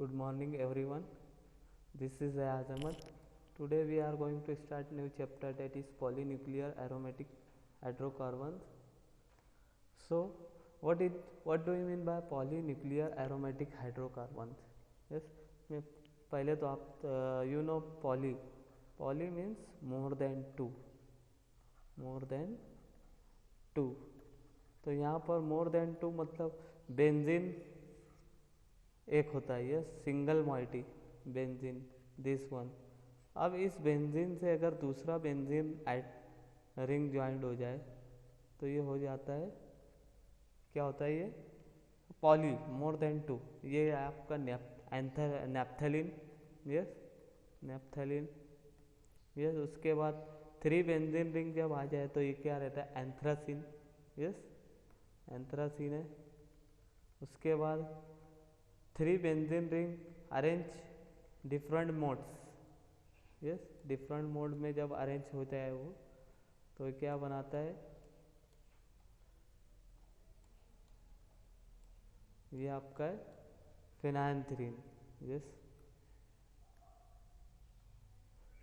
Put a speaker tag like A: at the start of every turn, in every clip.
A: Good morning everyone. This is Ayaz Ahmed. Today we are going to start new chapter, that is polynuclear aromatic hydrocarbons. So what do you mean by polynuclear aromatic hydrocarbons? Yes, पहले तो आप you know poly means more than two. तो यहाँ पर more than two मतलब benzene एक होता है, ये single moiety benzene, this one. अब इस बेंजीन से अगर दूसरा बेंजीन रिंग ज्वाइंट हो जाए तो ये हो जाता है, क्या होता है, ये पॉली मोर देन टू. ये आपका नैप्थेलिन, यस नैप्थेलिन, यस. उसके बाद थ्री बेंजीन रिंग जब आ जाए तो ये क्या रहता है, एंथ्रासिन, यस एंथ्रासिन है. उसके बाद three benzene ring arrange different modes, yes different mode में जब अरेंज हो जाए वो तो क्या बनाता है, ये आपका है फिनाइनथ्रीन, यस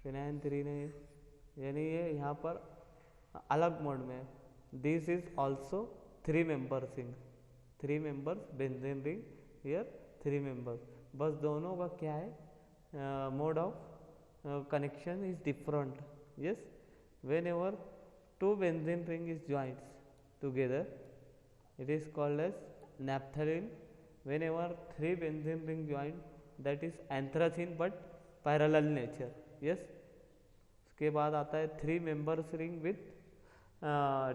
A: फिनाइनथ्रीन है. यानी ये यहाँ पर अलग मोड में है. This is also three members benzene ring, here three members. बस दोनों का क्या है, mode of connection is different. Yes, whenever two benzene ring is joints together it is called as naphthalene. Whenever three benzene ring join, that is anthracene but parallel nature. Yes. उसके बाद आता है three members ring with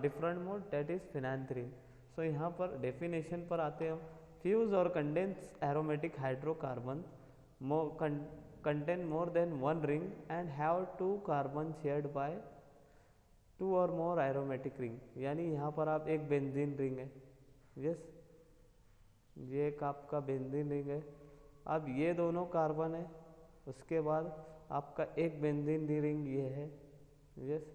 A: different mode, that is phenanthrene. सो यहाँ पर definition पर आते हैं हम. फ्यूज और condense aromatic hydrocarbon contain more than one ring and have two carbon shared by two or more aromatic ring. यानी यहाँ पर आप एक बेंजीन रिंग है, यस ये एक आपका बेंजीन रिंग है. अब ये दोनों कार्बन है, उसके बाद आपका एक बेंजीन रिंग ये है, यस.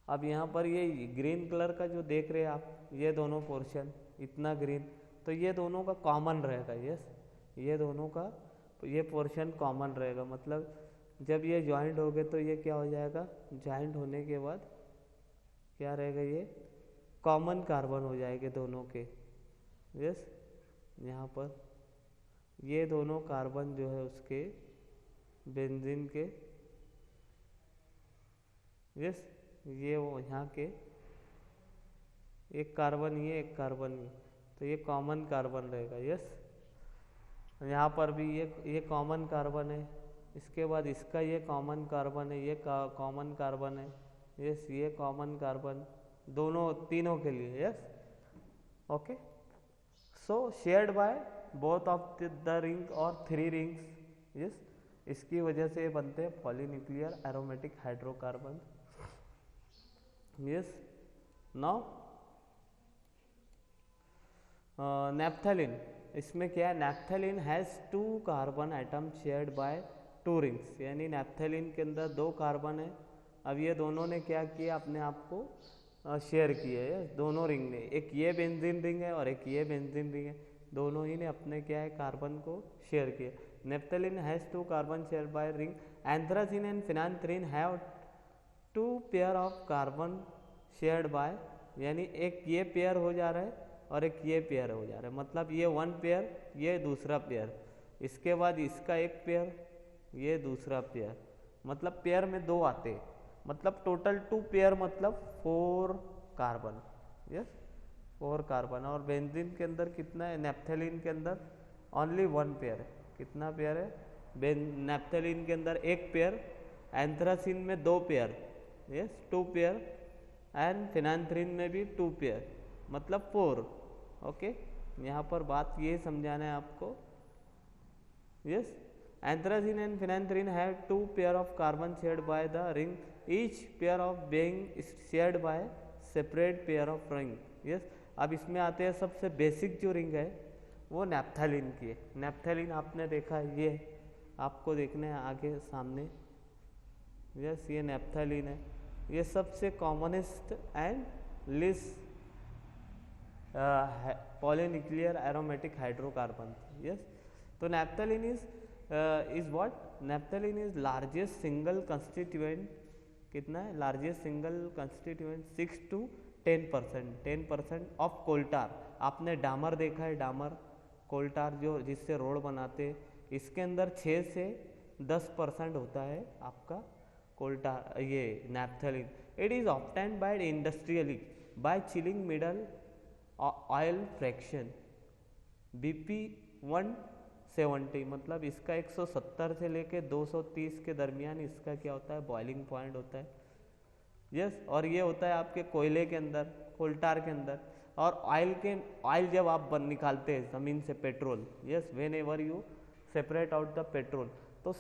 A: अब यहाँ पर ये ग्रीन कलर का जो देख रहे हैं आप, ये दोनों पोर्शन इतना ग्रीन, तो ये दोनों का कॉमन रहेगा. यस, ये दोनों का ये पोर्शन कॉमन रहेगा. मतलब जब ये ज्वाइंट हो गए तो ये क्या हो जाएगा, ज्वाइंट होने के बाद क्या रहेगा, ये कॉमन कार्बन हो जाएंगे दोनों के. यस, यहाँ पर ये दोनों कार्बन जो है उसके बेंजीन के, यस ये वो यहाँ के एक कार्बन ये एक कार्बन ये, तो ये कॉमन कार्बन रहेगा. यस, यहाँ पर भी ये कॉमन कार्बन है. इसके बाद इसका ये कॉमन कार्बन है, ये कॉमन कार्बन है. यस, ये कॉमन कार्बन दोनों तीनों के लिए. Yes, okay. So shared by both of the ring और थ्री रिंग्स. यस, इसकी वजह से बनते हैं polynuclear aromatic hydrocarbon. Yes, now naphthalene. इसमें क्या है, naphthalene has two carbon atom shared by two rings. यानी नैप्थेलिन के अंदर दो कार्बन है. अब ये दोनों ने क्या किया, अपने आप को शेयर किया है दोनों रिंग ने. एक ये बेंजीन रिंग है और एक ये बेंजीन रिंग है, दोनों ही ने अपने क्या है कार्बन को शेयर किया. Naphthalene has two carbon share by ring. Anthracene and phenanthrene have two pair of carbon shared by, यानी एक ये पेयर हो जा रहा है और एक ये पेयर हो जा रहा है. मतलब ये वन पेयर, ये दूसरा पेयर, इसके बाद इसका एक पेयर, ये दूसरा पेयर. मतलब पेयर में दो आते, मतलब टोटल टू पेयर, मतलब four carbon. Yes, four carbon. और बेंजीन के अंदर कितना है, नैप्थेलिन के अंदर ओनली वन पेयर है. कितना पेयर है, नैप्थेलिन के अंदर एक पेयर, एंथ्रासिन में दो pair, yes two pair, and phenanthrene में भी टू पेयर, मतलब फोर. ओके, यहाँ पर बात ये समझाना है आपको. Yes, anthracene and phenanthrene have two pair of carbon shared by the ring, each pair of being shared by separate pair of ring. Yes, अब इसमें आते हैं सबसे बेसिक जो रिंग है वो नैप्थेलिन की है. नैप्थेलिन आपने देखा है, ये आपको देखना है आगे सामने. यस, ये नैप्थेलिन है. ये सबसे commonest and least polynuclear aromatic hydrocarbon. Yes, तो naphthalene is what, naphthalene is largest single constituent, कितना है largest single constituent 6 to 10%, 10% of coal tar. आपने डामर देखा है, डामर कोल्टार जो जिससे रोड बनाते, इसके अंदर 6 से 10% होता है आपका कोल्टार, ये naphthalene. It is obtained by industrially by chilling middle oil fraction BP 170, मतलब इसका 170 से लेके 230 के दरमियान इसका क्या होता है, बॉइलिंग पॉइंट होता है। यस, और ये होता है आपके कोयले के अंदर, कोल्टार के अंदर। और ऑयल जब आप निकालते हैं ज़मीन से, petrol, yes, whenever you separate out the petrol, तो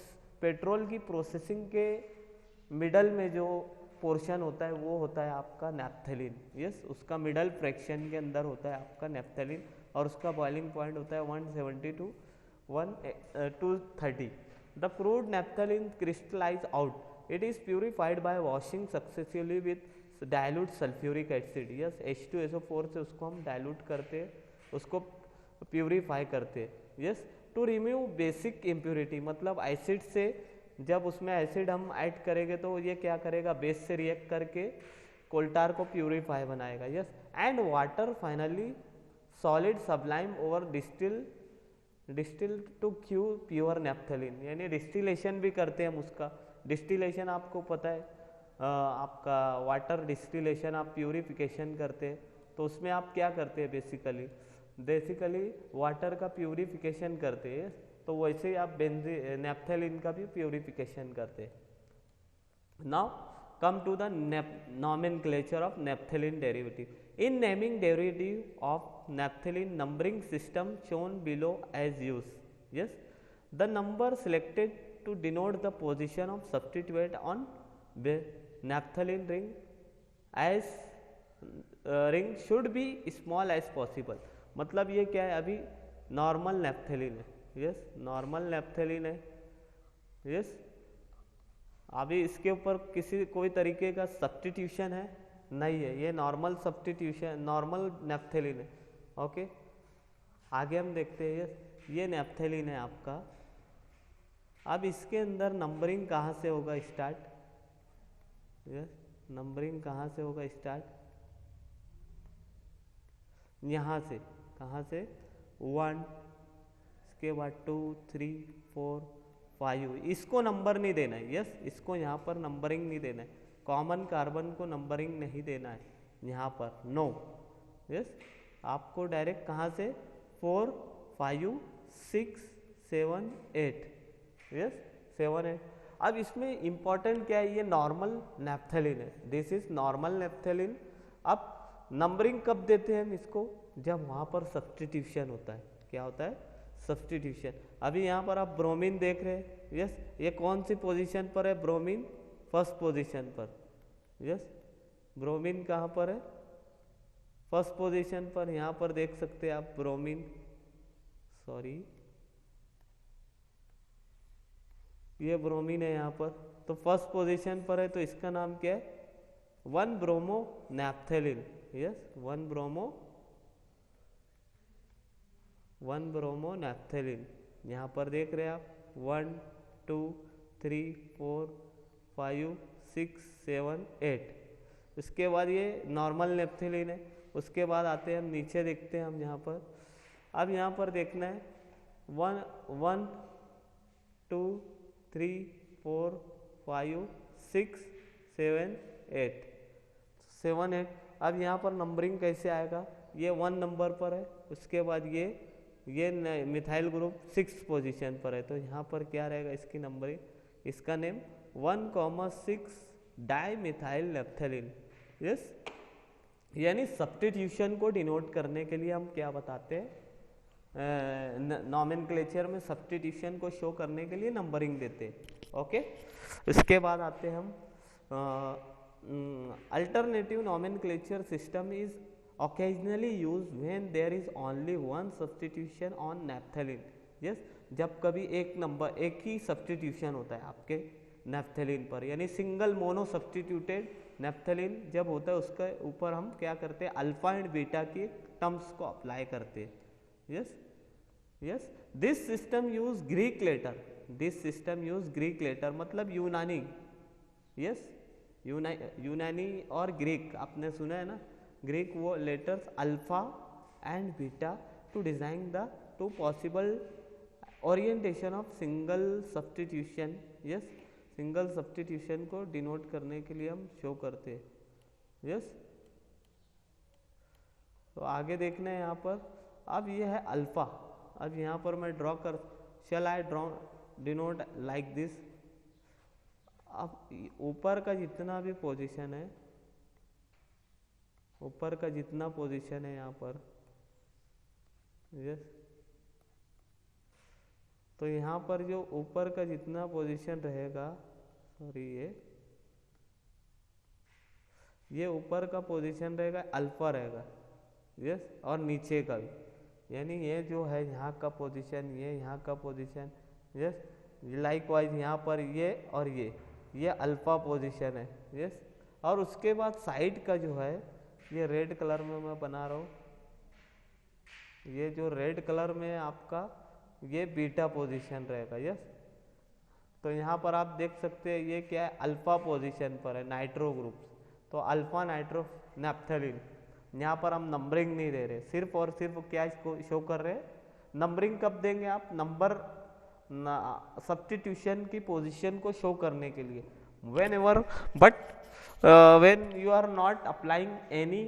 A: पेट्रोल की प्रोसेसिंग के मिडल में जो पोर्शन होता है वो होता है आपका नैप्थेलिन। यस, उसका मिडल फ्रैक्शन के अंदर होता है आपका नैप्थेलिन, और उसका बॉइलिंग पॉइंट होता है 170 to 230। The crude naphthalene crystallise out, it is purified by washing successively with dilute sulphuric acid. Yes, H2SO4 से उसको हम डाइल्यूट करते हैं, उसको प्यूरिफाई करते हैं। Yes, to remove basic impurity, मतलब एसिड से जब उसमें एसिड हम ऐड करेंगे तो ये क्या करेगा, बेस से रिएक्ट करके कोल्टार को प्यूरिफाई बनाएगा। Yes, and water finally solid sublime over distil to Q pure naphthalene, यानी डिस्टिलेशन भी करते हैं हम उसका। डिस्टिलेशन आपको पता है, आपका वाटर डिस्टिलेशन, आप प्यूरिफिकेशन करते हैं, तो उसमें आप क्या करते हैं, बेसिकली वाटर का प्यूरिफिकेशन करते हैं। तो वैसे ही आप नैप्थेलिन का भी प्यूरिफिकेशन करते हैं। Now come to the nomenclature of naphthalene derivative. In naming derivative of naphthalene, numbering system shown below as used. Yes, the number selected to denote the position of substituent on the naphthalene ring as ring should be small as possible. मतलब ये क्या है, अभी normal नैप्थेलिन है। Yes, normal नैप्थेलिन है। Yes, अभी इसके ऊपर कोई तरीके का सब्स्टिट्यूशन है नहीं है, ये नॉर्मल सब्स्टिट्यूशन, नॉर्मल नैप्थेलिन है। ओके, आगे हम देखते हैं। यस, ये नैप्थेलिन है आपका। अब इसके अंदर नंबरिंग कहाँ से होगा स्टार्ट, यस, नंबरिंग कहाँ से होगा स्टार्ट, यहाँ से, कहाँ से, 1, इसके बाद 2, 3, 4, 5, इसको नंबर नहीं देना है। यस, इसको यहाँ पर नंबरिंग नहीं देना है, कॉमन कार्बन को नंबरिंग नहीं देना है यहाँ पर, नो। यस, आपको डायरेक्ट कहाँ से, 4, 5, 6, 7, 8, यस, 7, 8। अब इसमें इंपॉर्टेंट क्या है, ये नॉर्मल नैप्थेलिन है, दिस इज नॉर्मल नैप्थेलिन। अब नंबरिंग कब देते हैं हम इसको, जब वहाँ पर सब्स्टिट्यूशन होता है। क्या होता है, सब्स्टिट्यूशन। अभी यहाँ पर आप ब्रोमीन देख रहे हैं। यस, ये कौन सी पोजीशन पर है, ब्रोमीन फर्स्ट पोजीशन पर। यस, ब्रोमीन कहाँ पर है, फर्स्ट पोजीशन पर। यहाँ पर देख सकते हैं आप ब्रोमीन, सॉरी ये ब्रोमीन है यहाँ पर, तो फर्स्ट पोजीशन पर है, तो इसका नाम क्या है, 1 bromo naphthalene. Yes, 1 bromo naphthalene. यहाँ पर देख रहे हैं आप, 1, 2, 3, 4, 5, 6, 7, 8। उसके बाद ये नॉर्मल नैप्थेलिन है। उसके बाद आते हैं हम नीचे, देखते हैं हम यहाँ पर। अब यहाँ पर देखना है 1, 2, 3, 4, 5, 6, 7, 8, 7, 8। अब यहाँ पर नंबरिंग कैसे आएगा, ये 1 नंबर पर है, उसके बाद ये मिथाइल ग्रुप 6 पोजीशन पर है, तो यहाँ पर क्या रहेगा इसकी नंबरिंग, इसका नेम 1,6 डाई मिथाइल नैप्थेलिन। यस, यानी सब्स्टिट्यूशन को डिनोट करने के लिए हम क्या बताते हैं, नॉमेनक्लेचर में सब्स्टिट्यूशन को शो करने के लिए नंबरिंग देते हैं। ओके, इसके बाद आते हैं हम alternative nomenclature system is occasionally used when there is only one substitution on naphthalene. yes, जब कभी एक ही सब्स्टिट्यूशन होता है आपके नैप्थेलिन पर, यानी सिंगल मोनो सब्स्टिट्यूटेड नेप्थलीन जब होता है उसके ऊपर हम क्या करते हैं, अल्फा एंड बीटा की टर्म्स को अप्लाई करते हैं. Yes yes this system use Greek letter. This system use Greek letter मतलब यूनानी. यस यूनानी और ग्रीक आपने सुना है ना, ग्रीक वो letters alpha and beta two design the two possible orientation of single substitution. Yes single substitution को डिनोट करने के लिए हम शो करते हैं. यस तो आगे देखना है यहाँ पर. अब ये है अल्फा. अब यहाँ पर मैं ड्रॉ कर, shall I draw denote like this. अब ऊपर का जितना भी पोजीशन है, ऊपर का जितना पोजीशन है यहाँ पर, यस तो यहाँ पर जो ऊपर का जितना पोजीशन रहेगा, सॉरी ये ऊपर का पोजीशन रहेगा अल्फा रहेगा. यस और नीचे का भी, यानी ये जो है यहाँ का पोजीशन, ये यहाँ का पोजीशन. यस लाइकवाइज यहाँ पर ये और ये अल्फा पोजीशन है. यस और उसके बाद साइड का जो है, ये रेड कलर में मैं बना रहा हूँ, ये जो रेड कलर में आपका ये बीटा पोजीशन रहेगा. यस तो यहाँ पर आप देख सकते हैं ये क्या है, अल्फा पोजीशन पर है नाइट्रो ग्रुप्स. तो अल्फा नाइट्रो नैप्थलीन. यहाँ पर हम नंबरिंग नहीं दे रहे, सिर्फ और सिर्फ क्या इसको शो कर रहे हैं. नंबरिंग कब देंगे आप, नंबर सब्स्टिट्यूशन की पोजीशन को शो करने के लिए. When ever but when you are not applying any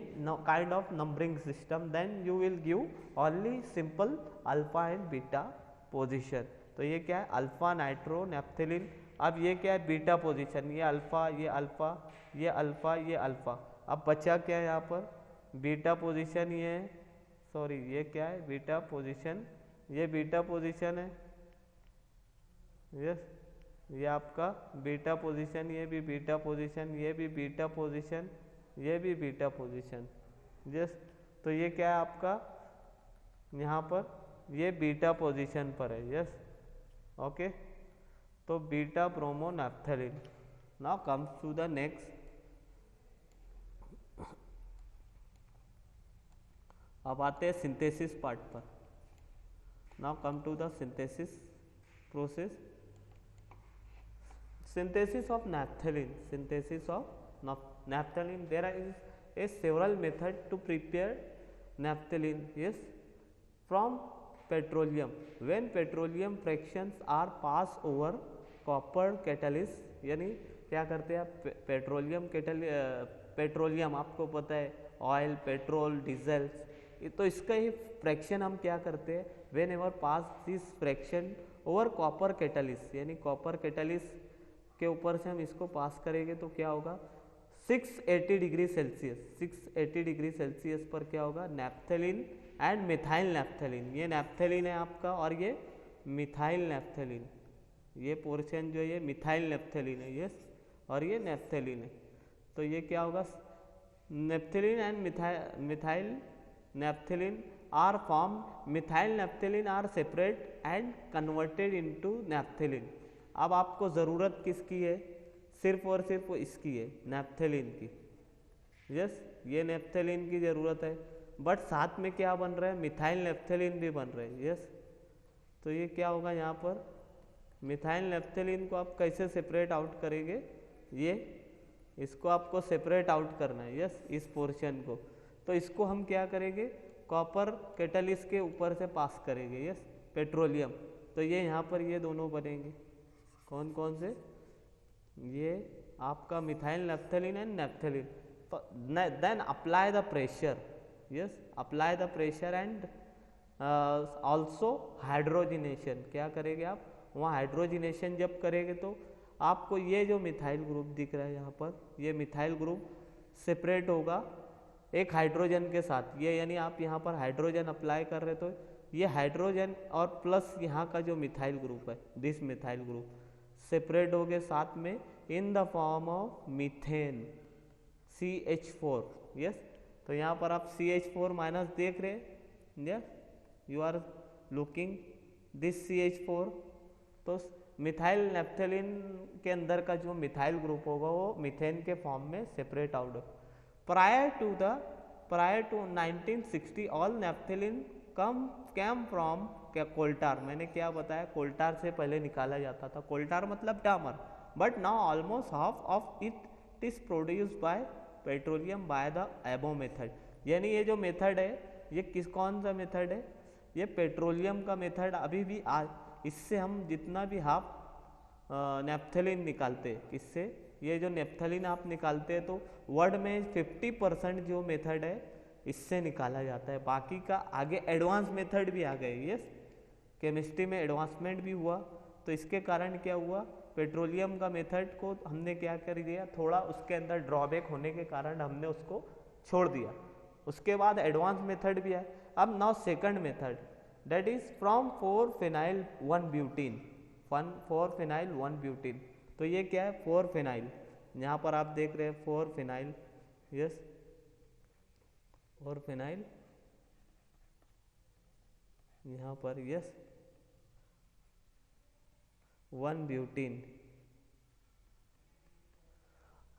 A: kind of numbering system, then you will give only simple alpha and beta position. तो ये क्या है, अल्फा नाइट्रो नैप्थलीन. अब ये क्या है, बीटा पोजीशन. ये अल्फा, ये अल्फा, ये अल्फा, ये अल्फा. अब बचा क्या है यहाँ पर, बीटा पोजीशन. ये सॉरी ये क्या है, बीटा पोजीशन. ये बीटा पोजीशन है. यस ये आपका बीटा पोजीशन, ये भी बीटा पोजीशन, ये भी बीटा पोजीशन, ये भी बीटा पोजीशन. यस तो ये क्या है आपका, यहाँ पर ये बीटा पोजीशन पर है. यस ओके तो beta bromo naphthalene. Now comes to the next. अब आते हैं सिंथेसिस पार्ट पर. Now come to the synthesis process. Synthesis of naphthalene. Synthesis of naphthalene. There is a several method to prepare naphthalene. Yes, from petroleum. When petroleum fractions are passed over copper catalyst, यानी क्या करते हैं आप, petroleum आपको पता है, oil, petrol, diesel. तो इसका ही फ्रैक्शन हम क्या करते हैं, when ever pass this fraction over copper catalyst, यानी कॉपर कैटलिस्ट के ऊपर से हम इसको पास करेंगे तो क्या होगा, 680 डिग्री सेल्सियस. 680 डिग्री सेल्सियस पर क्या होगा, नैप्थलीन एंड मिथाइल नैप्थलीन. ये नैप्थलीन है आपका और ये मिथाइल नैप्थलीन. ये पोर्शन जो है ये मिथाइल नैप्थलीन है. यस और ये नैप्थलीन है. तो ये क्या होगा, naphthalene and methyl naphthalene are form. Methyl naphthalene are separate and converted into naphthalene. अब आपको ज़रूरत किसकी है, सिर्फ और सिर्फ इसकी है, नैप्थलीन की. यस ये नैप्थलीन की ज़रूरत है, बट साथ में क्या बन रहा है, मिथाइल नैप्थलीन भी बन रहे हैं. यस तो ये क्या होगा, यहाँ पर मिथाइल नैप्थलीन को आप कैसे सेपरेट आउट करेंगे, ये इसको आपको सेपरेट आउट करना है. यस इस पोर्शन को. तो इसको हम क्या करेंगे, कॉपर कैटलिस्ट के ऊपर से पास करेंगे. Yes petroleum. तो ये यहाँ पर ये दोनों बनेंगे. कौन कौन से, ये आपका मिथाइल नैप्थलीन एंड नैप्थलीन. तो then apply the pressure. Yes apply the pressure and also hydrogenation. क्या करेंगे आप, वहाँ हाइड्रोजिनेशन जब करेंगे तो आपको ये जो मिथाइल ग्रुप दिख रहा है यहाँ पर, ये मिथाइल ग्रुप सेपरेट होगा एक हाइड्रोजन के साथ. ये यानी आप यहाँ पर हाइड्रोजन अप्लाई कर रहे तो ये हाइड्रोजन और प्लस यहाँ का जो मिथाइल ग्रुप है, दिस मिथाइल ग्रुप सेपरेट हो गए साथ में in the form of methane CH4. Yes तो यहाँ पर आप CH4 माइनस देख रहे हैं. Yes you are looking this CH4. तो मिथाइल नेप्थेलिन के अंदर का जो मिथाइल ग्रुप होगा वो मीथेन के फॉर्म में सेपरेट आउट होगा। Prior to 1960 all naphthalene came from coal tar. मैंने क्या बताया, कोल्टार से पहले निकाला जाता था, कोल्टार मतलब डामर, but now almost half of it is produced by petroleum by the एबो मेथड। यानी ये जो मेथड है ये कौन सा मेथड है, ये पेट्रोलियम का मेथड। अभी भी इससे हम जितना भी हाफ नेप्थेलिन निकालते हैं, किससे, ये जो नेप्थेलिन आप निकालते हैं तो वर्ल्ड में 50% जो मेथड है इससे निकाला जाता है। बाकी का आगे एडवांस मेथड भी आ गए। यस, केमिस्ट्री में एडवांसमेंट भी हुआ, तो इसके कारण क्या हुआ, पेट्रोलियम का मेथड को हमने क्या कर दिया, थोड़ा उसके अंदर ड्रॉबैक होने के कारण हमने उसको छोड़ दिया। उसके बाद एडवांस मेथड भी है। अब now second method, that is from 4-phenyl 1-butene, 4-phenyl 1-butene। तो ये क्या है, 4-phenyl, यहाँ पर आप देख रहे हैं 4-phenyl, यस 4-phenyl यहाँ पर, यस 1-butene।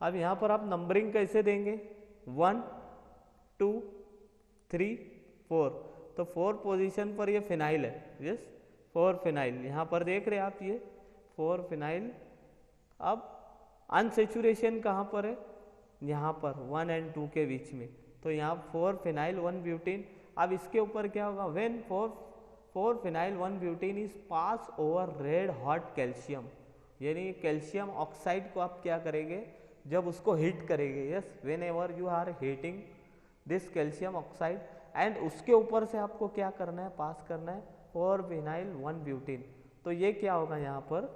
A: अब यहाँ पर आप नंबरिंग कैसे देंगे, 1, 2, 3, 4, तो 4 पोजीशन पर ये फिनाइल है, यस 4-phenyl, यहाँ पर देख रहे हैं आप ये 4-phenyl। अब अनसेचुरेशन कहाँ पर है, यहाँ पर 1 और 2 के बीच में, तो यहाँ 4-phenyl 1-butene। अब इसके ऊपर क्या होगा, when 4-phenyl 1-butene is pass over red hot calcium, यानी कैल्शियम ऑक्साइड को आप क्या करेंगे, जब उसको हीट करेंगे, yes whenever you are heating this calcium oxide, and उसके ऊपर से आपको क्या करना है, पास करना है 4-phenyl 1-butene। तो ये क्या होगा, यहाँ पर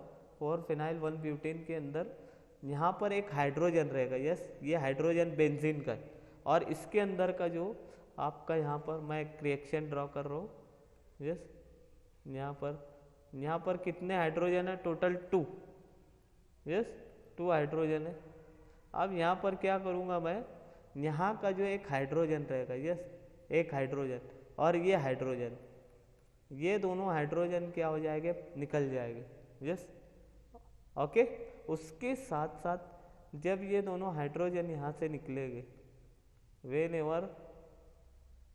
A: 4-phenyl 1-butene के अंदर यहाँ पर एक हाइड्रोजन रहेगा, यस ये हाइड्रोजन बेंजीन का है, और इसके अंदर का जो आपका यहाँ पर मैं एक रिएक्शन ड्रॉ कर रहा हूँ, यस यहाँ पर कितने हाइड्रोजन है, टोटल 2, यस 2 हाइड्रोजन है। अब यहाँ पर क्या करूँगा मैं, यहाँ का जो एक हाइड्रोजन रहेगा, यस एक हाइड्रोजन, और ये हाइड्रोजन, ये दोनों हाइड्रोजन क्या हो जाएंगे, निकल जाएंगे, यस ओके। उसके साथ साथ जब ये दोनों हाइड्रोजन यहाँ से निकलेंगे, वेन एवर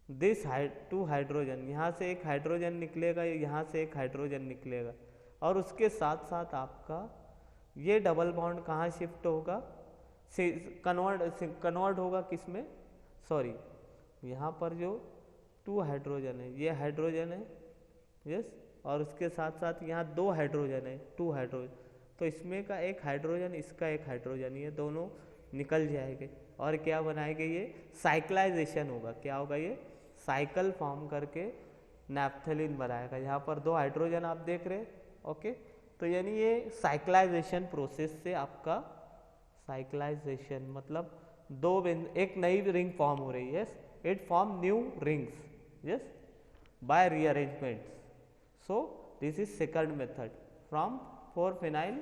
A: दिस 2 हाइड्रोजन, यहाँ से एक हाइड्रोजन निकलेगा, यहाँ से एक हाइड्रोजन निकलेगा, और उसके साथ साथ आपका ये डबल बॉन्ड कहाँ शिफ्ट होगा, कन्वर्ट होगा किसमें, सॉरी यहाँ पर जो 2 हाइड्रोजन है, ये हाइड्रोजन है, यस और उसके साथ साथ यहाँ 2 हाइड्रोजन है, 2 हाइड्रोजन, तो इसमें का एक हाइड्रोजन, इसका एक हाइड्रोजन, ये दोनों निकल जाएंगे, और क्या बनाएंगे, ये साइक्लाइजेशन होगा, क्या होगा, ये साइकिल फॉर्म करके नैप्थेलिन बनाएगा। यहाँ पर 2 हाइड्रोजन आप देख रहे हैं, ओके, तो यानी ये साइक्लाइजेशन प्रोसेस से आपका, साइक्लाइजेशन मतलब एक नई रिंग फॉर्म हो रही है, yes it form new rings, yes by rearrangements. So this is second method from 4-phenyl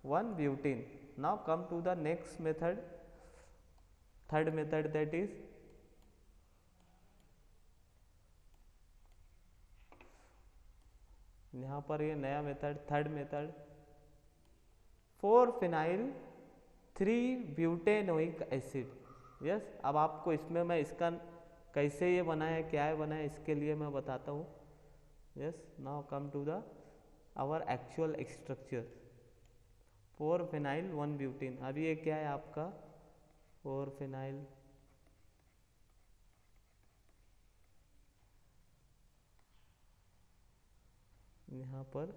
A: 1-butene। now come to the next method, third method, that is यहाँ पर ये नया method, third method 4-phenyl 3-butanoic acid, yes अब आपको इसमें मैं इसका कैसे ये बना है, क्या है बना है, इसके लिए मैं बताता हूँ, yes now come to the our actual structure 4-phenyl 1-butene। अभी ये क्या है आपका 4-phenyl यहाँ पर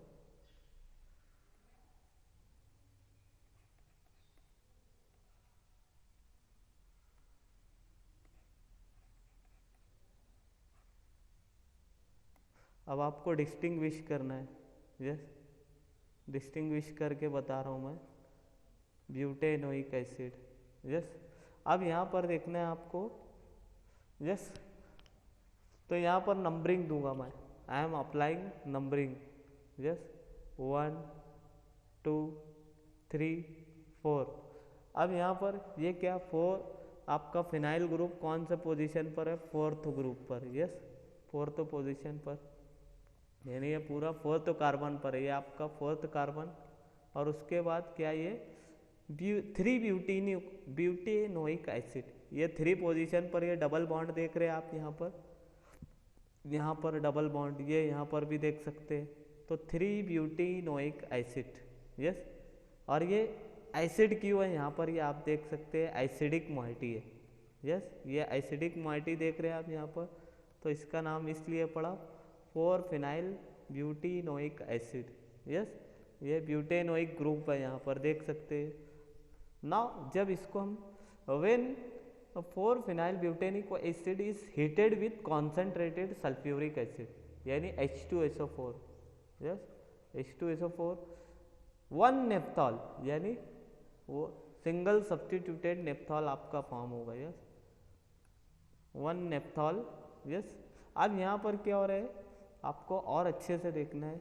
A: अब आपको डिस्टिंग्विश करना है, यस डिस्टिंग्विश करके बता रहा हूँ मैं, ब्यूटेनोइक एसिड, यस अब यहाँ पर देखना है आपको, यस तो यहाँ पर नंबरिंग दूंगा मैं, I am applying numbering, yes 1, 2, 3, 4। अब यहाँ पर ये क्या 4 आपका फिनाइल ग्रुप कौन सा पोजीशन पर है, 4th ग्रुप पर, यस 4th पोजीशन पर, यानी ये पूरा फोर्थ कार्बन पर है, ये आपका फोर्थ कार्बन। और उसके बाद क्या ये 3 ब्यूटेनोइक एसिड, ये 3 पोजीशन पर ये डबल बॉन्ड देख रहे हैं आप यहाँ पर डबल बॉन्ड, ये यहाँ पर भी देख सकते हैं। तो 3 ब्यूटेनोइक एसिड, यस। और ये एसिड क्यों है यहाँ पर, ये आप देख सकते हैं एसिडिक मोइटी है, यस। ये एसिडिक मोइटी देख रहे हैं आप यहाँ पर, तो इसका नाम इसलिए पड़ा 4-फेनाइल ब्यूटेनोइक एसिड, यस। ये ब्यूटेनोइक ग्रुप है यहाँ पर देख सकते हैं। नाउ जब इसको हम when four phenyl butanoic acid is heated with concentrated sulphuric acid, यानी H2SO4, यस, H2SO4, 1 नेप्थॉल, यानी वो सिंगल सब्स्टिट्यूटेड नेप्थॉल आपका फॉर्म होगा, यस, 1 नेप्थॉल, यस। अब यहाँ पर क्या हो रहा है आपको और अच्छे से देखना है,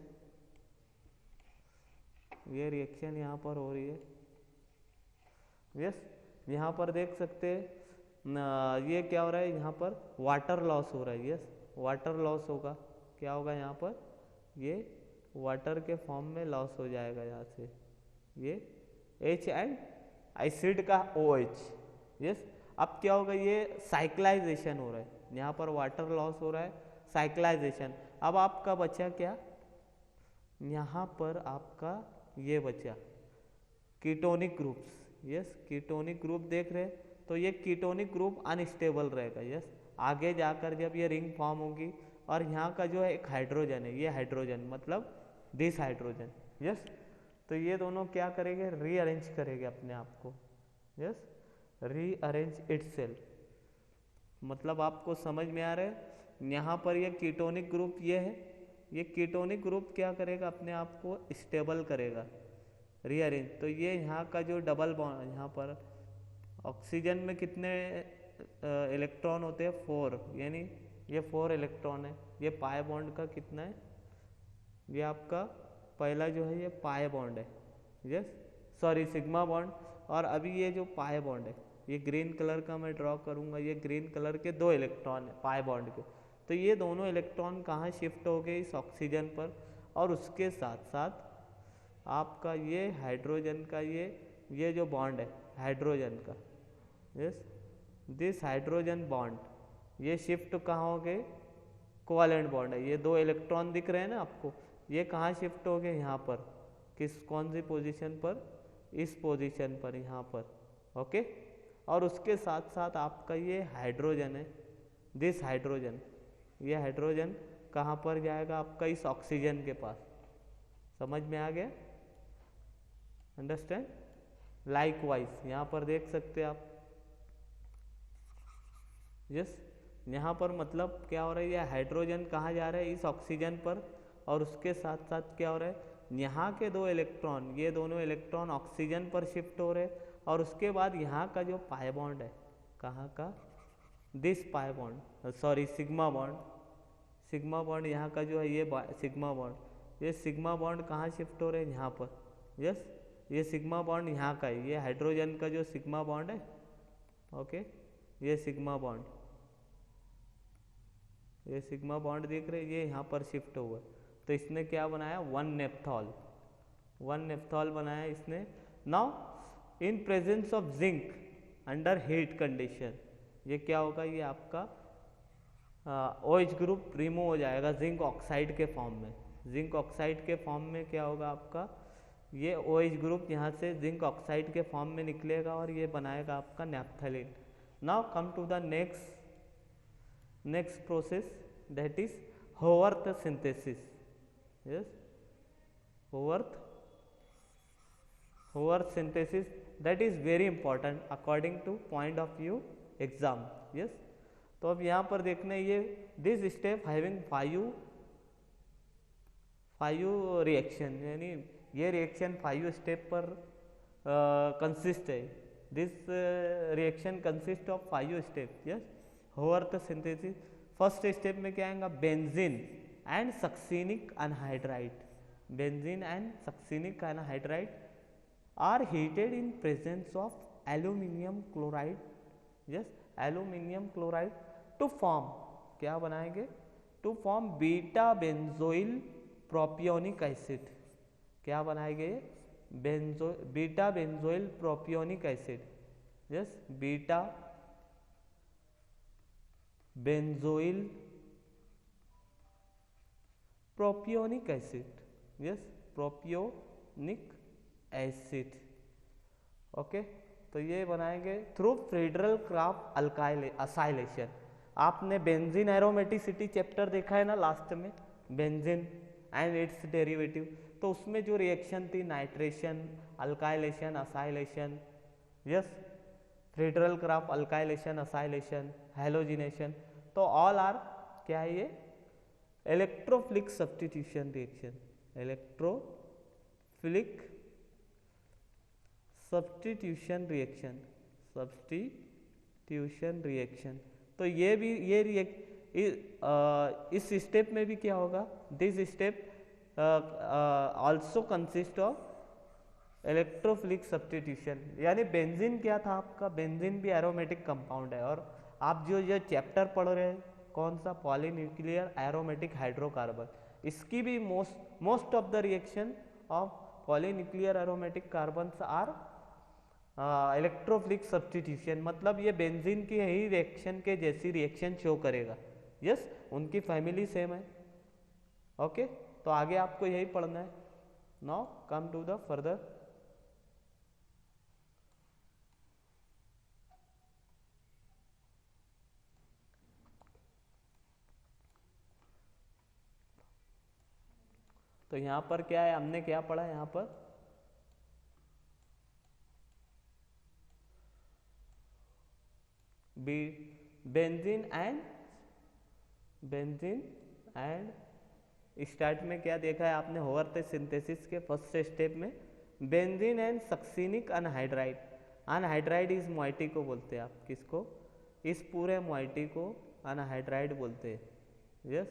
A: ये रिएक्शन यहाँ पर हो रही है, यस। यहाँ पर देख सकते हैं ये क्या हो रहा है, यहाँ पर वाटर लॉस हो रहा है, यस, वाटर लॉस होगा। क्या होगा यहाँ पर, ये वाटर के फॉर्म में लॉस हो जाएगा यहाँ से, ये H एंड एसिड का OH, यस। अब क्या होगा, ये साइक्लाइजेशन हो रहा है, यहाँ पर वाटर लॉस हो रहा है, साइक्लाइजेशन। अब आपका बचा क्या, यहाँ पर आपका ये बचा ketonic groups, yes, ketonic group देख रहे हैं। तो ये कीटोनिक ग्रुप अनस्टेबल रहेगा, यस। आगे जाकर जब ये रिंग फॉर्म होगी और यहाँ का जो है एक हाइड्रोजन है, ये हाइड्रोजन मतलब दिस हाइड्रोजन, यस। तो ये दोनों क्या करेंगे, रीअरेंज करेंगे अपने आप को, यस, रीअरेंज इटसेल्फ। मतलब आपको समझ में आ रहा है, यहाँ पर ये कीटोनिक ग्रुप ये है, ये कीटोनिक ग्रुप क्या करेगा, अपने आप को स्टेबल करेगा, रीअरेंज। तो ये यहाँ का जो डबल बॉन्ड, यहाँ पर ऑक्सीजन में कितने इलेक्ट्रॉन होते हैं, 4, यानी ये 4 इलेक्ट्रॉन है। ये पाई बॉन्ड का कितना है, ये आपका पहला जो है ये पाई बॉन्ड है, यस, सॉरी सिग्मा बॉन्ड। और अभी ये जो पाई बॉन्ड है, ये ग्रीन कलर का मैं ड्रॉ करूँगा, ये ग्रीन कलर के 2 इलेक्ट्रॉन है पाई बॉन्ड के। तो ये दोनों इलेक्ट्रॉन कहाँ शिफ्ट हो गए, इस ऑक्सीजन पर। और उसके साथ साथ आपका ये हाइड्रोजन का ये जो बॉन्ड है हाइड्रोजन का, यस, दिस हाइड्रोजन बॉन्ड ये शिफ्ट कहाँ हो गए, कोवेलेंट बॉन्ड है, ये 2 इलेक्ट्रॉन दिख रहे हैं ना आपको, ये कहाँ शिफ्ट हो गए, यहाँ पर। कौन सी पोजीशन पर, इस पोजीशन पर, यहाँ पर, ओके। और उसके साथ साथ आपका ये हाइड्रोजन है, दिस हाइड्रोजन, ये हाइड्रोजन कहाँ पर जाएगा आपका, इस ऑक्सीजन के पास। समझ में आ गया, अंडरस्टैंड। लाइकवाइज यहाँ पर देख सकते हैं आप, यस, यहाँ पर मतलब क्या हो रहा है, ये हाइड्रोजन कहाँ जा रहा है, इस ऑक्सीजन पर। और उसके साथ साथ क्या हो रहा है, यहाँ के 2 इलेक्ट्रॉन, ये दोनों इलेक्ट्रॉन ऑक्सीजन पर शिफ्ट हो रहे हैं। और उसके बाद यहाँ का जो पाई बॉन्ड है, कहाँ का, this pi bond, sorry sigma bond, sigma bond यहाँ का जो है ये सिग्मा बॉन्ड, ये सिग्मा बॉन्ड कहाँ शिफ्ट हो रहे हैं, यहाँ पर, यस। ये सिग्मा बॉन्ड यहाँ का है, ये हाइड्रोजन का जो सिग्मा बॉन्ड है, ओके, ये सिग्मा बॉन्ड, ये सिग्मा बॉन्ड देख रहे हैं, ये यहाँ पर शिफ्ट हुआ। तो इसने क्या बनाया, 1 नेप्थॉल, 1 नेप्थॉल बनाया इसने। Now in presence of zinc under heat condition, ये क्या होगा, ये आपका OH ग्रुप रिमूव हो जाएगा जिंक ऑक्साइड के फॉर्म में। जिंक ऑक्साइड के फॉर्म में क्या होगा आपका, ये OH ग्रुप यहाँ से जिंक ऑक्साइड के फॉर्म में निकलेगा और ये बनाएगा आपका naphthalene. Now come to the next process, that is Haworth synthesis, yes, Haworth synthesis, that is very important according to point of view exam, yes. तो अब यहाँ पर देखना ये दिस स्टेप हैविंग 5 रिएक्शन, यानी ये रिएक्शन 5 स्टेप पर consist है। This reaction consist of 5 step, yes. Haworth synthesis, first step में क्या आएगा, benzene and succinic anhydride, benzene and succinic anhydride are heated in presence of aluminium chloride, yes, aluminium chloride to form, क्या बनाएंगे, to form beta benzoyl propionic acid. क्या बनाएंगे? Beta benzoyl propionic acid. Yes, beta benzoyl propionic acid. Yes, propionic acid. Okay, तो ये बनाएंगे through Friedel Crafts alkyl acylation. आपने benzene aromaticity chapter देखा है ना लास्ट में, बेंजीन एंड इट्स डेरिवेटिव, तो उसमें जो रिएक्शन थी nitration, alkylation, acylation, yes, Friedel Crafts alkylation, acylation, halogenation, तो ऑल आर क्या है ये? Electrophilic substitution reaction. Electrophilic substitution reaction, substitution reaction. तो ये भी ये इस स्टेप में भी क्या होगा? This step also consist of electrophilic substitution. यानी बेंजीन क्या था आपका? बेंजीन भी एरोमेटिक कंपाउंड है, और आप जो ये चैप्टर पढ़ रहे हैं कौन सा? पॉलीन्यूक्लियर एरोमेटिक हाइड्रोकार्बन, इसकी भी most of the reaction of polynuclear aromatic carbons are electrophilic substitution. मतलब ये बेंजीन की ही रिएक्शन के जैसी रिएक्शन शो करेगा। यस, उनकी फैमिली सेम है। ओके, तो आगे आपको यही पढ़ना है। Now come to the further. तो यहां पर क्या है? हमने क्या पढ़ा यहां पर? बेंजीन एंड स्टार्ट में क्या देखा है आपने? होवर्थ सिंथेसिस के फर्स्ट स्टेप में benzene and succinic anhydride. Anhydride इस मोइटी को बोलते हैं। आप किसको? इस पूरे मोइटी को अनहाइड्राइड बोलते हैं। यस,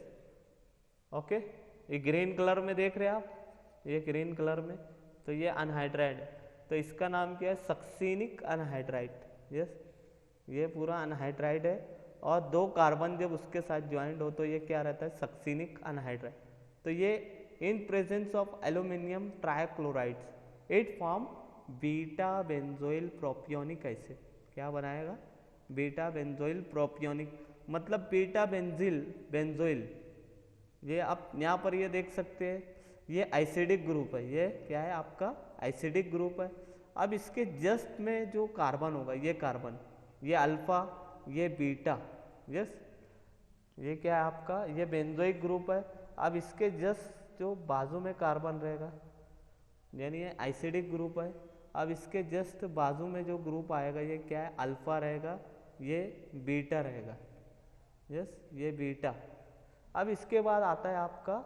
A: ओके, ये ग्रीन कलर में देख रहे हैं आप, ये ग्रीन कलर में, तो ये अनहाइड्राइड है, तो इसका नाम क्या है? Succinic anhydride. यस, ये पूरा अनहाइड्राइड है, और दो कार्बन जब उसके साथ ज्वाइंट हो तो ये क्या रहता है? Succinic anhydride. तो ये in presence of aluminium trichlorides it form beta benzoyl propionic acid. क्या बनाएगा? बीटा बेंजोइल प्रोपियोनिक, मतलब बीटा बेंजोइल। ये आप यहाँ पर ये देख सकते हैं, ये एसिडिक ग्रुप है। ये क्या है आपका? एसिडिक ग्रुप है। अब इसके जस्ट में जो कार्बन होगा, ये कार्बन, ये अल्फा, ये बीटा, यस, ये क्या है आपका? ये बेंजोइक ग्रुप है। अब इसके जस्ट जो बाजू में कार्बन रहेगा, यानी ये एसिडिक ग्रुप है। अब इसके जस्ट बाजू में जो ग्रुप आएगा, ये क्या है? अल्फा रहेगा, ये बीटा रहेगा। यस, ये बीटा। अब इसके बाद आता है आपका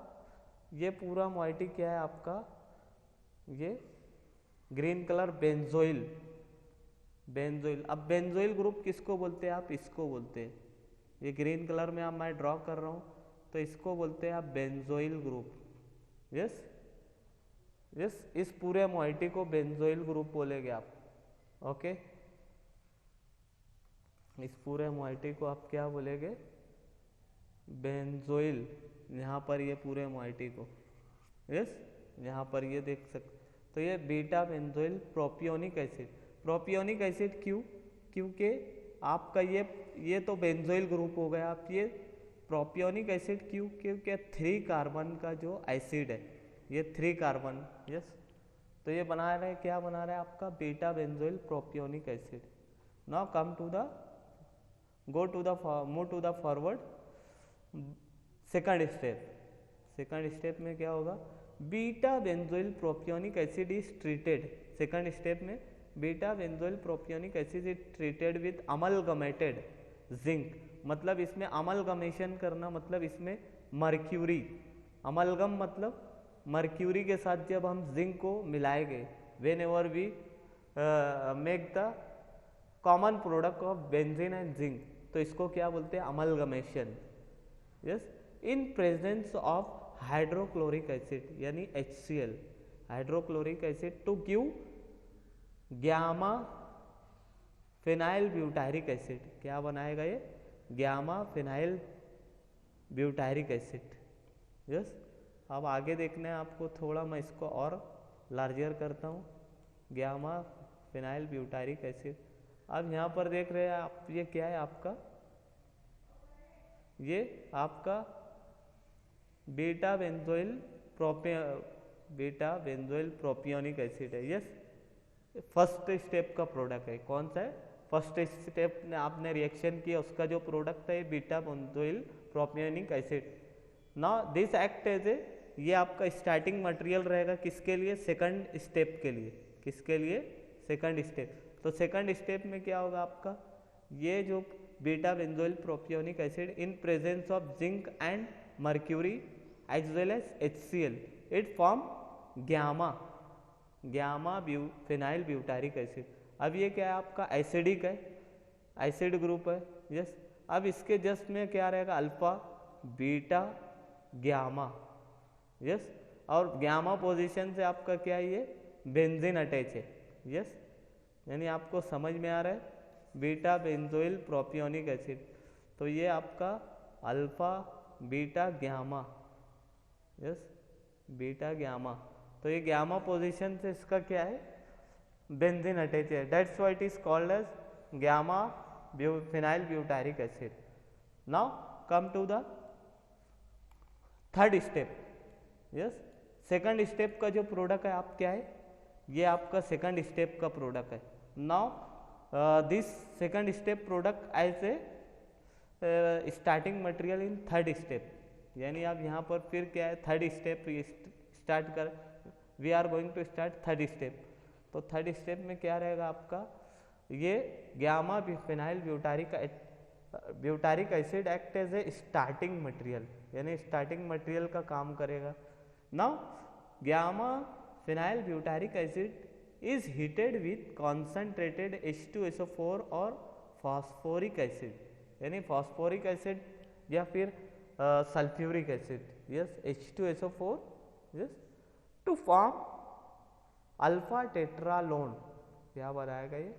A: ये पूरा मोइटी क्या है आपका? ये ग्रीन कलर बेंजोइल। अब बेंजोइल ग्रुप किसको बोलते हैं आप? इसको बोलते हैं। ये ग्रीन कलर में आप मैं ड्रॉ कर रहा हूँ, तो इसको बोलते हैं आप बेंजोइल ग्रुप। यस, इस पूरे मोइटी को बेंजोइल ग्रुप बोलेंगे आप। ओके, इस पूरे मोइटी को आप क्या बोलेंगे? बेंजोइल। यहाँ पर ये पूरे मोइटी को, यस, यहाँ पर ये देख सकते, तो ये beta benzoyl propionic acid. Propionic acid क्यों? क्योंकि आपका ये तो बेंजोइल ग्रुप हो गया। आप ये प्रोपियोनिक एसिड क्यों? क्योंकि 3 कार्बन का जो एसिड है, ये 3 कार्बन, यस, तो ये बना रहे हैं, क्या बना रहे हैं आपका? Beta benzoyl propionic acid. Now come to the move to the forward second step में क्या होगा? Beta benzoyl propionic acid is treated. Second step में beta benzoyl propionic acid is treated with amalgamated zinc. मतलब इसमें amalgamation करना, मतलब इसमें mercury, amalgam मतलब मर्क्यूरी के साथ जब हम जिंक को मिलाएंगे, whenever we make the common product of benzene and zinc, तो इसको क्या बोलते हैं? Amalgamation. Yes, in presence of hydrochloric acid यानी HCl, hydrochloric acid to give gamma phenyl butyric acid. क्या बनाएगा ये? Gamma phenyl butyric acid. Yes, अब आगे देखना है आपको, थोड़ा मैं इसको और लार्जर करता हूँ, गामा फिनाइल ब्यूटारिक एसिड। अब यहाँ पर देख रहे हैं आप, ये क्या है आपका, ये आपका बीटा बेंजोइल प्रोपियोनिक एसिड है। यस, फर्स्ट स्टेप का प्रोडक्ट है। कौन सा है? फर्स्ट स्टेप में आपने रिएक्शन किया, उसका जो प्रोडक्ट है beta benzoyl propionic acid. Now this act as a, ये आपका स्टार्टिंग मटेरियल रहेगा किसके लिए? सेकंड स्टेप के लिए। किसके लिए? Second step. तो सेकंड स्टेप में क्या होगा आपका, ये जो beta benzoyl propionic acid in presence of zinc and mercury as well as HCl, it form gamma phenyl butyric acid. अब ये क्या है आपका? एसिडिक है, एसिड ग्रुप है। यस, अब इसके जस्ट में क्या रहेगा? Alpha beta gamma. यस, और गामा पोजीशन से आपका क्या है? ये बेंजीन अटैच है। यस, यानी आपको समझ में आ रहा है, बीटा बेंजोइल प्रोपियोनिक एसिड। तो ये आपका alpha beta gamma. Yes, beta gamma. तो ये गामा पोजीशन से इसका क्या है? बेंजीन अटैच है। That's why it is called as gamma phenyl butyric acid. Now come to the third step. Yes, second step का जो प्रोडक्ट है आप क्या है? ये आपका सेकंड स्टेप का प्रोडक्ट है। Now this second step product as a starting material in third step. यानी आप यहाँ पर फिर क्या है? थर्ड स्टेप स्टार्ट कर, we are going to start third step. तो थर्ड स्टेप में क्या रहेगा आपका? ये gamma phenyl butyric acid act as a starting material, यानी स्टार्टिंग मटेरियल का काम करेगा। Now gamma phenyl butyric acid is heated with concentrated H2SO4 और फॉस्फोरिक एसिड, यानी फॉस्फोरिक एसिड या फिर sulphuric acid. Yes, H2SO4 yes, to form alpha tetralone. क्या बनाएगा ये?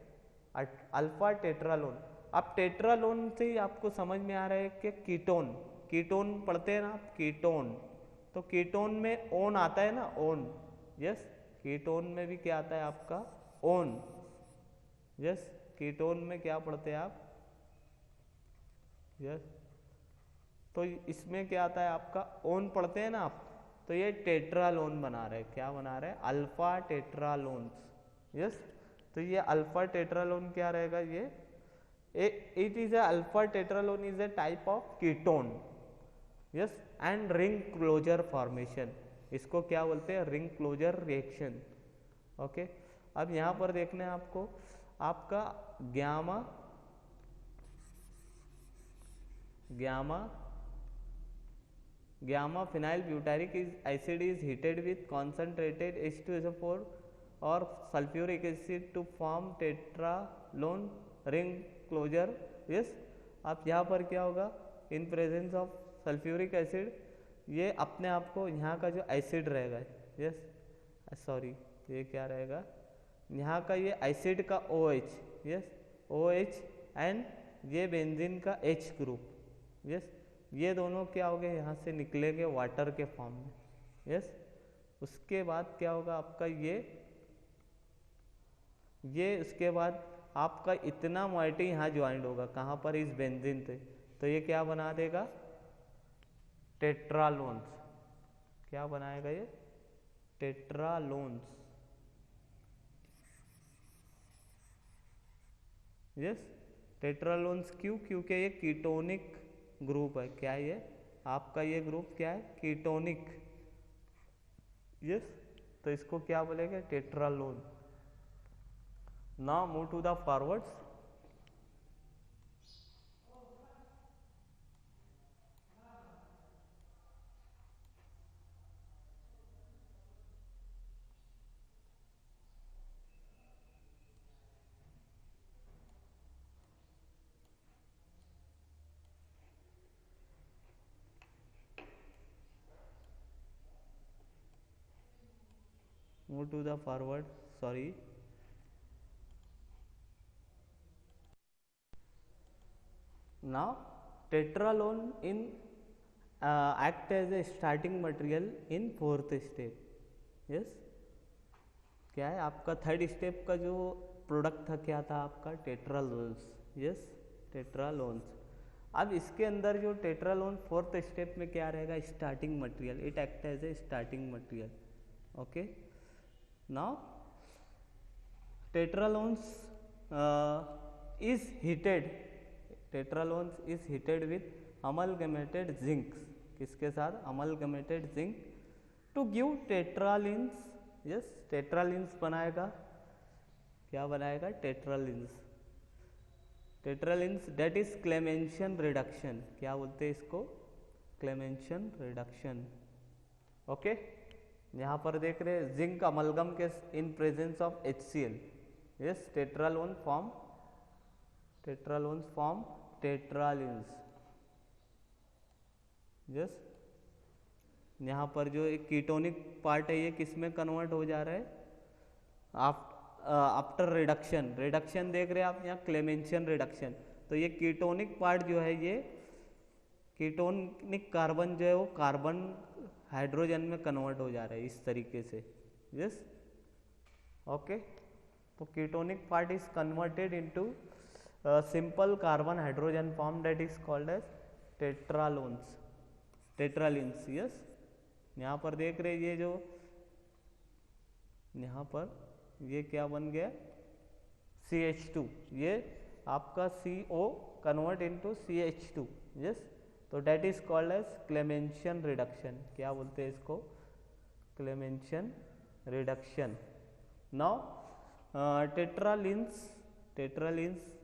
A: Alpha tetralone. अब टेट्रालोन से ही आपको समझ में आ रहा है कि कीटोन, कीटोन पढ़ते हैं ना आप, कीटोन। तो कीटोन में ओन आता है ना, ओन। यस, कीटोन में भी क्या आता है आपका? ओन। यस, कीटोन में क्या पढ़ते हैं आप? यस, तो इसमें क्या आता है आपका? ओन पढ़ते हैं ना आप। तो ये टेट्रालोन बना रहे हैं। क्या बना रहे हैं? अल्फा टेट्रालोन। यस, तो ये अल्फा टेट्रालोन क्या रहेगा? ये it is alpha tetralone is a type of ketone. Yes, and ring closure formation. इसको क्या बोलते हैं? Ring closure reaction. ओके, अब यहाँ पर देखना है आपको, आपका gamma phenyl butyric acid is heated with concentrated H2SO4 और sulphuric acid to form tetralone ring closure. Yes, अब यहाँ पर क्या होगा? In presence of sulphuric acid, ये अपने आप को यहाँ का जो एसिड रहेगा, यस सॉरी, ये क्या रहेगा? यहाँ का ये एसिड का OH, यस OH, एंड ये बेंजीन का H ग्रुप। यस, ये दोनों क्या हो गए? यहाँ से निकलेंगे वाटर के फॉर्म में। यस, उसके बाद क्या होगा आपका? ये उसके बाद आपका इतना मॉइटी यहाँ ज्वाइंट होगा, कहाँ पर? इस बेंजीन पे। तो ये क्या बना देगा? टेट्रालोन्स। क्या बनाएगा ये? टेट्रालोन्स। यस, टेट्रालोन्स क्यों? क्योंकि ये कीटोनिक ग्रुप है। क्या ये आपका? ये ग्रुप क्या है? कीटोनिक। यस, तो इसको क्या बोलेंगे? Tetralone. Now move to the forwards. Move to the forward, sorry. Now tetralone in act as a starting material in fourth step. Yes, क्या है आपका थर्ड स्टेप का जो प्रोडक्ट था क्या था आपका टेट्रालोन्स. यस, टेट्रालोन्स. अब इसके अंदर जो टेट्रालोन फोर्थ स्टेप में क्या रहेगा, starting material. It act as a starting material. Okay, now tetralones is heated. Tetralones is heated with amalgamated zinc. किसके साथ, amalgamated zinc, to give tetralins. Yes, tetralins बनाएगा. क्या बनाएगा, tetralins. Tetralins that is Clemmensen reduction. क्या बोलते हैं इसको, Clemmensen reduction. Okay, यहाँ पर देख रहे हैं जिंक अमलगम के in presence of HCl. Yes, tetralone form tetralins. Yes, यहाँ पर जो एक कीटोनिक पार्ट है ये किस में कन्वर्ट हो जा रहा है, आफ्टर रिडक्शन. रिडक्शन देख रहे हैं आप यहाँ, क्लेमेंशन रिडक्शन. तो ये कीटोनिक पार्ट जो है, ये कीटोनिक कार्बन जो है वो कार्बन हाइड्रोजन में कन्वर्ट हो जा रहा है इस तरीके से. Yes, okay. तो ketonic part is converted into simple carbon hydrogen form that is called as tetralins. Yes, यहाँ पर देख रहे ये जो यहाँ पर ये क्या बन गया, CH2. ये आपका CO convert into CH2. Yes, तो that is called as Clemmensen reduction. क्या बोलते हैं इसको, Clemmensen reduction. Now tetralins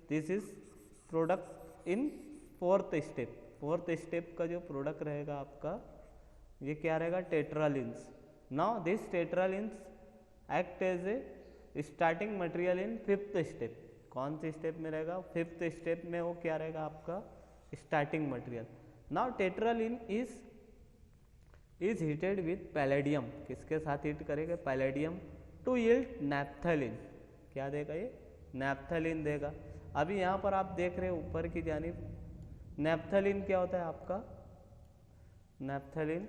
A: this is product in fourth step. Fourth step का जो प्रोडक्ट रहेगा आपका ये क्या रहेगा, tetralins. Now this tetralins act as a starting material in fifth step. कौन सी स्टेप में रहेगा, फिफ्थ स्टेप में वो क्या रहेगा आपका starting material. Now tetralin is heated with palladium. किसके साथ हीट करेगा, पैलेडियम, टू यील्ड नैप्थलीन. क्या देगा ये, नैप्थलीन देगा. अभी यहाँ पर आप देख रहे हैं ऊपर की जानिब, नैप्थलीन क्या होता है आपका, नैप्थलीन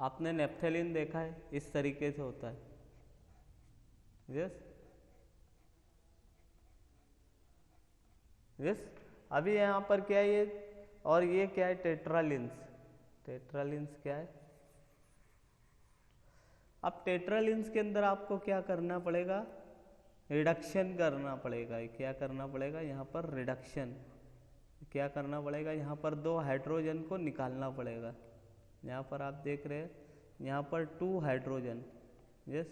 A: आपने नेप्थलीन देखा है, इस तरीके से होता है. Yes, yes. अभी यहाँ पर क्या है ये, और ये क्या है, टेट्रालिन्स. टेट्रालिन्स क्या है, अब टेट्रालिन्स के अंदर आपको क्या करना पड़ेगा, रिडक्शन करना पड़ेगा. क्या करना पड़ेगा यहाँ पर, रिडक्शन. क्या करना पड़ेगा, यहाँ पर 2 हाइड्रोजन को निकालना पड़ेगा. यहाँ पर आप देख रहे हैं, यहाँ पर 2 हाइड्रोजन. यस,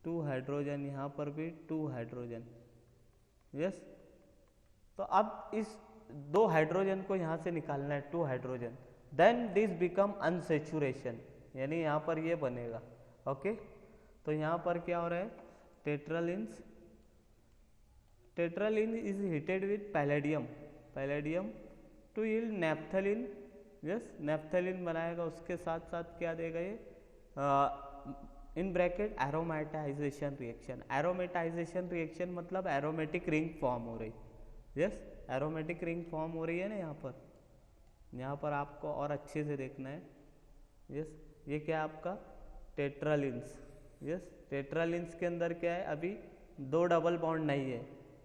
A: 2 हाइड्रोजन, यहाँ पर भी 2 हाइड्रोजन. यस, तो अब इस 2 हाइड्रोजन को यहाँ से निकालना है, 2 hydrogen. Then this become unsaturation, यानी यहाँ पर ये बनेगा. ओके, तो यहाँ पर क्या हो रहा है, tetralin is heated with palladium to yield naphthalene. Yes, naphthalene बनाएगा. उसके साथ साथ क्या देगा ये, in bracket aromatisation reaction. Aromatisation reaction मतलब एरोमेटिक रिंग फॉर्म हो रही. यस, एरोमेटिक रिंग फॉर्म हो रही है ना यहाँ पर आपको और अच्छे से देखना है. यस, ये क्या है आपका, टेट्रालिन्स. यस, टेट्रालिन्स के अंदर क्या है, अभी 2 डबल बॉन्ड नहीं है,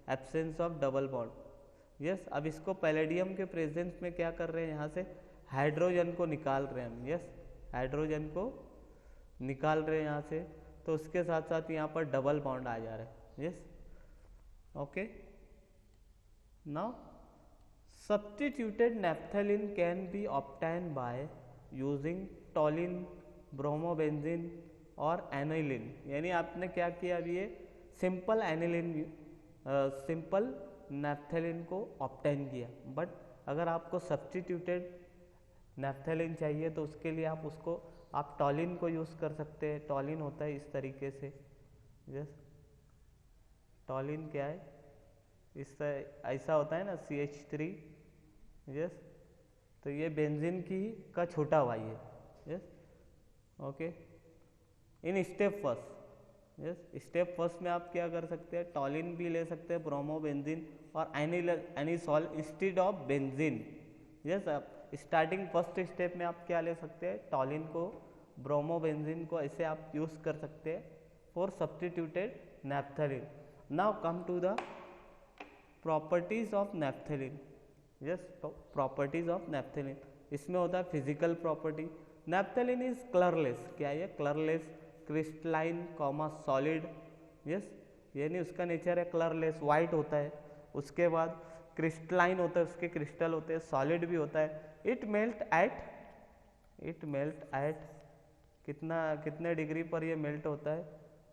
A: absence of double bond. Yes, अब इसको पैलेडियम के प्रेजेंस में क्या कर रहे हैं, यहाँ से हाइड्रोजन को निकाल रहे हैं हम. यस, हाइड्रोजन को निकाल रहे हैं यहाँ से, तो उसके साथ साथ यहाँ पर डबल बॉन्ड आ जा रहा है. Yes, okay. Now substituted naphthalene can be obtain by using टॉलिन, bromobenzene और एनिलीन. यानी आपने क्या किया, अभी ये सिंपल एनिलीन, सिंपल नैप्थलीन को ऑब्टेन किया. बट अगर आपको सब्स्टिट्यूटेड नैप्थलीन चाहिए तो उसके लिए आप टॉलिन को यूज़ कर सकते हैं. टॉलिन होता है इस तरीके से. यस, टॉलिन क्या है, ऐसा होता है ना, CH3. यस, तो ये बेंजीन का छोटा भाई है. Yes, okay. In step first yes, step first में आप क्या कर सकते हैं, टॉलिन भी ले सकते हैं, ब्रोमोबेंजीन और anisole instead of benzene. Yes, आप स्टार्टिंग फर्स्ट स्टेप में आप क्या ले सकते हैं, टॉलिन को, ब्रोमोबेंजीन को, ऐसे आप यूज कर सकते हैं for substituted naphthalene. Now come to the properties of naphthalene. Yes, properties of naphthalene, इसमें होता है physical property. Naphthalene is colourless, क्या है, colourless, crystalline comma solid. Yes, यानी उसका नेचर है कलरलेस, वाइट होता है, उसके बाद क्रिस्टलाइन होता है, उसके क्रिस्टल होते हैं, सॉलिड भी होता है। इट मेल्ट एट कितने डिग्री पर ये मेल्ट होता है,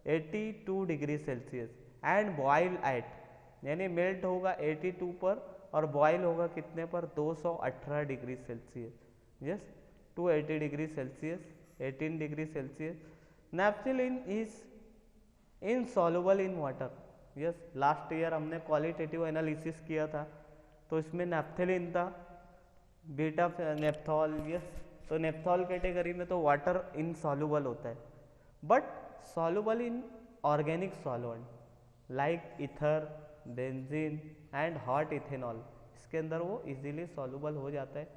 A: 82 degree Celsius, and boil at, यानी मेल्ट होगा 82 पर और बॉयल होगा कितने पर, 218 degree Celsius. Yes, 280 degree Celsius, 18 degree Celsius. Naphthalene is insoluble in water. Yes, last year हमने क्वालिटेटिव एनालिसिस किया था, तो इसमें नैप्थेलिन था, बीटा नेप्थॉल। यस, तो नेप्थॉल कैटेगरी में तो वाटर इनसॉल्युबल होता है, but soluble in organic solvent like ether, benzene and hot ethanol, इसके अंदर वो इजीली सॉल्युबल हो जाता है।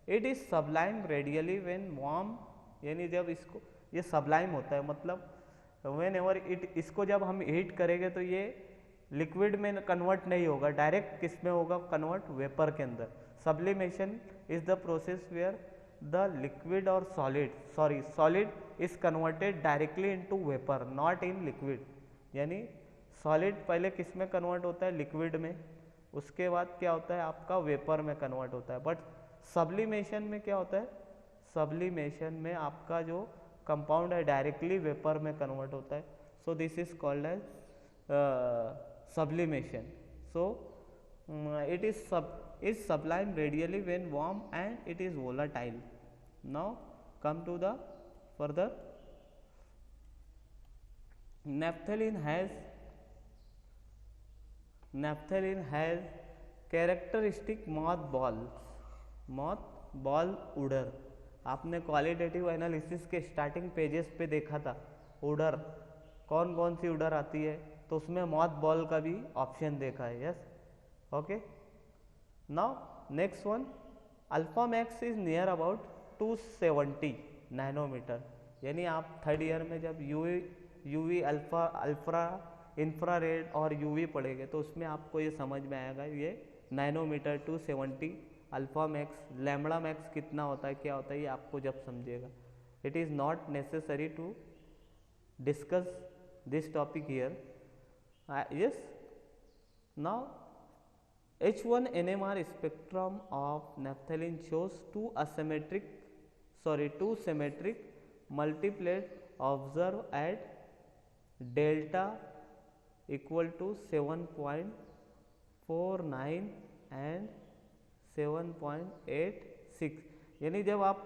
A: It is sublime radially when warm, यानी जब इसको, ये सब्लाइम होता है, मतलब व्हेन एवर इट, इसको जब हम हीट करेंगे तो ये लिक्विड में कन्वर्ट नहीं होगा, डायरेक्ट किस में होगा, कन्वर्ट वेपर के अंदर। Sublimation is the process where the liquid और solid is converted directly into vapour, not in liquid. यानी सॉलिड पहले किस में कन्वर्ट होता है, लिक्विड में, उसके बाद क्या होता है आपका, वेपर में कन्वर्ट होता है। बट सब्लिमेशन में क्या होता है, सब्लिमेशन में आपका जो कंपाउंड है डायरेक्टली वेपर में कन्वर्ट होता है। So this is called as sublimation. So it is sublime radially when warm and it is volatile. Now come to the further. Naphthalene has characteristic mothball odor. आपने qualitative analysis के starting pages पे देखा था odor, कौन कौन सी odor आती है, तो उसमें मॉथ बॉल का भी ऑप्शन देखा है। Yes, okay. Now next one, alpha max is near about 270 nanometer. यानी आप थर्ड ईयर में जब यूवी अल्फा इंफ्रारेड और यूवी पढ़ेंगे तो उसमें आपको ये समझ में आएगा, ये nanometer 270 alpha max, lambda max कितना होता है, क्या होता है, ये आपको जब समझिएगा। It is not necessary to discuss this topic here. Yes, now H1 NMR spectrum of naphthalene shows two symmetric multiplet observed at delta equal to 7.49 and 7.86। यानी जब आप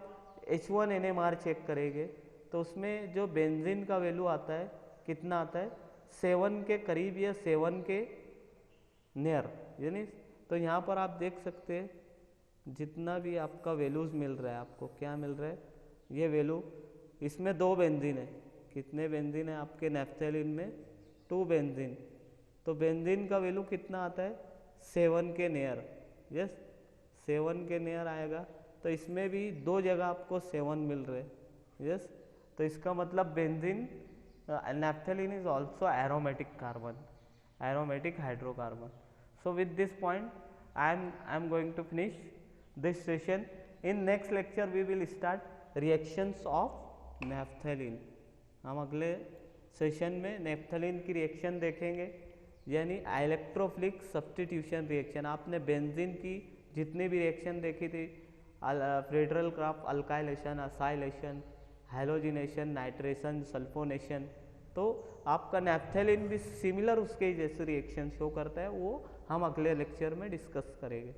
A: H1 NMR चेक करेंगे तो उसमें जो बेंजीन का वैल्यू आता है, कितना आता है, 7 के करीब या 7 के नियर। यानी तो यहाँ पर आप देख सकते हैं जितना भी आपका वैल्यूज मिल रहा है, आपको क्या मिल रहा है, ये वैल्यू, इसमें 2 बेंजीन है, कितने बेंजीन है आपके नैप्थेलिन में, 2 बेंजीन, तो बेंजीन का वैल्यू कितना आता है, 7 के नियर। यस, 7 के नियर आएगा, तो इसमें भी 2 जगह आपको 7 मिल रहे हैं। यस, तो इसका मतलब benzene, naphthalene is also aromatic hydrocarbon. So with this point I am going to finish this session. In next lecture we will start reactions of naphthalene. हम अगले सेशन में नेप्थलीन की रिएक्शन देखेंगे, यानी इलेक्ट्रोफिलिक सब्स्टिट्यूशन रिएक्शन। आपने benzene की जितनी भी रिएक्शन देखी थी, Friedel Crafts alkylation, acylation, halogenation, nitration, sulphonation, तो आपका नैप्थेलिन भी सिमिलर उसके जैसे रिएक्शन शो करता है, वो हम अगले लेक्चर में डिस्कस करेंगे।